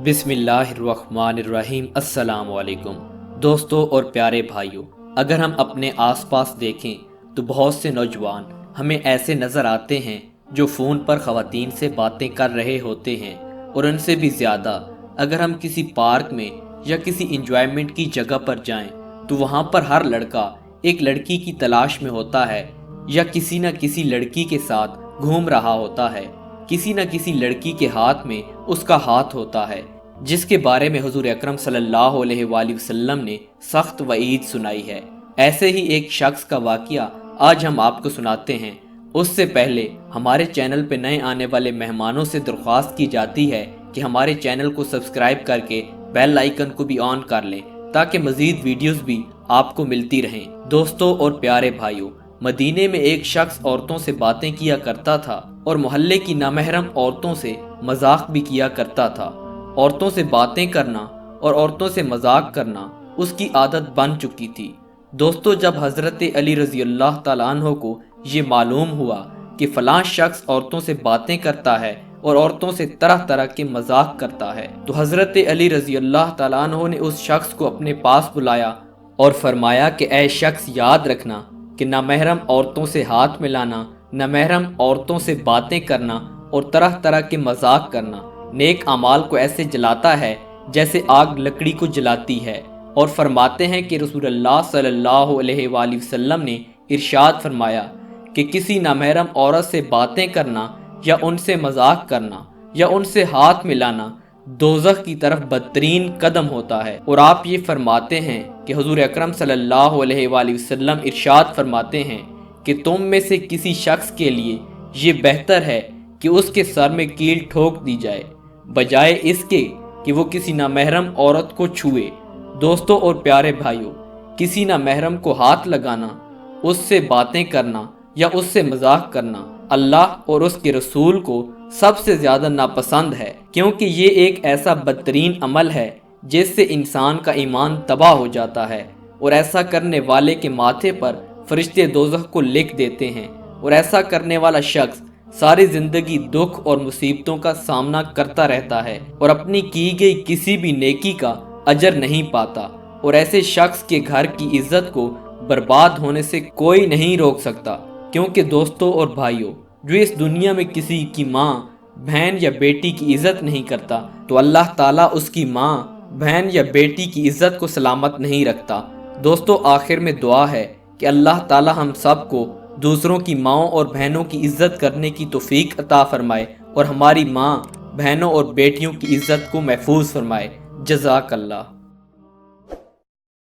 बिस्मिल्लाहिर्रहमानिर्रहीम। अस्सलाम वालेकुम दोस्तों और प्यारे भाइयों, अगर हम अपने आसपास देखें तो बहुत से नौजवान हमें ऐसे नज़र आते हैं जो फ़ोन पर ख़वातीन से बातें कर रहे होते हैं। और उनसे भी ज़्यादा अगर हम किसी पार्क में या किसी इंजॉयमेंट की जगह पर जाएं तो वहाँ पर हर लड़का एक लड़की की तलाश में होता है या किसी न किसी लड़की के साथ घूम रहा होता है। किसी न किसी लड़की के हाथ में उसका हाथ होता है, जिसके बारे में हुजूर अकरम सल्लल्लाहु अलैहि वसल्लम ने सख्त वईद सुनाई है। ऐसे ही एक शख्स का वाक़या आज हम आपको सुनाते हैं। उससे पहले हमारे चैनल पर नए आने वाले मेहमानों से दरख्वास्त की जाती है कि हमारे चैनल को सब्सक्राइब करके बेल आइकन को भी ऑन कर लें ताकि मज़ीद वीडियोस भी आपको मिलती रहें। दोस्तों और प्यारे भाइयों, मदीने में एक शख्स औरतों से बातें किया करता था और मोहल्ले की नामहरम औरतों से मजाक भी किया करता था। औरतों से बातें करना और औरतों से मजाक करना उसकी आदत बन चुकी थी। दोस्तों, जब हजरत अली रज़ी अल्लाह तआला अन्हो को ये मालूम हुआ कि फलां शख्स औरतों से बातें करता है और औरतों से तरह तरह के मजाक करता है, तो हजरत अली रज़ी अल्लाह तआला अन्हो ने उस शख्स को अपने पास बुलाया और फरमाया कि ऐ शख्स, याद रखना कि नामहरम औरतों से हाथ मिलाना, नामहरम औरतों से बातें करना और तरह तरह के मजाक करना नेक अमाल को ऐसे जलाता है जैसे आग लकड़ी को जलाती है। और फरमाते हैं कि रसूलुल्लाह सल्लल्लाहु अलैहि वसल्लम ने इरशाद फरमाया कि किसी नामहरम औरत से बातें करना या उनसे मजाक करना या उनसे हाथ मिलाना दोज़ख की तरफ बदतरीन कदम होता है। और आप ये फरमाते हैं कि हुजूर अकरम सल्लल्लाहु अलैहि वसल्लम इरशाद फरमाते हैं कि तुम में से किसी शख्स के लिए ये बेहतर है कि उसके सर में कील ठोक दी जाए बजाय इसके कि वो किसी नामहरम औरत को छुए। दोस्तों और प्यारे भाइयों, किसी नामहरम को हाथ लगाना, उससे बातें करना या उससे मजाक करना अल्लाह और उसके रसूल को सबसे ज़्यादा नापसंद है, क्योंकि ये एक ऐसा बदतरीन अमल है जिससे इंसान का ईमान तबाह हो जाता है और ऐसा करने वाले के माथे पर फरिश्ते दोज़ख को लिख देते हैं। और ऐसा करने वाला शख्स सारी जिंदगी दुख और मुसीबतों का सामना करता रहता है और अपनी की गई किसी भी नेकी का अजर नहीं पाता। और ऐसे शख्स के घर की इज्जत को बर्बाद होने से कोई नहीं रोक सकता, क्योंकि दोस्तों और भाइयों, जो इस दुनिया में किसी की माँ, बहन या बेटी की इज्जत नहीं करता तो अल्लाह ताला उसकी माँ, बहन या बेटी की इज्जत को सलामत नहीं रखता। दोस्तों, आखिर में दुआ है कि अल्लाह ताला हम सब को दूसरों की माँओं और बहनों की इज्जत करने की तौफीक अता फरमाए और हमारी माँ, बहनों और बेटियों की इज्जत को महफूज फरमाए। जज़ाकल्लाह।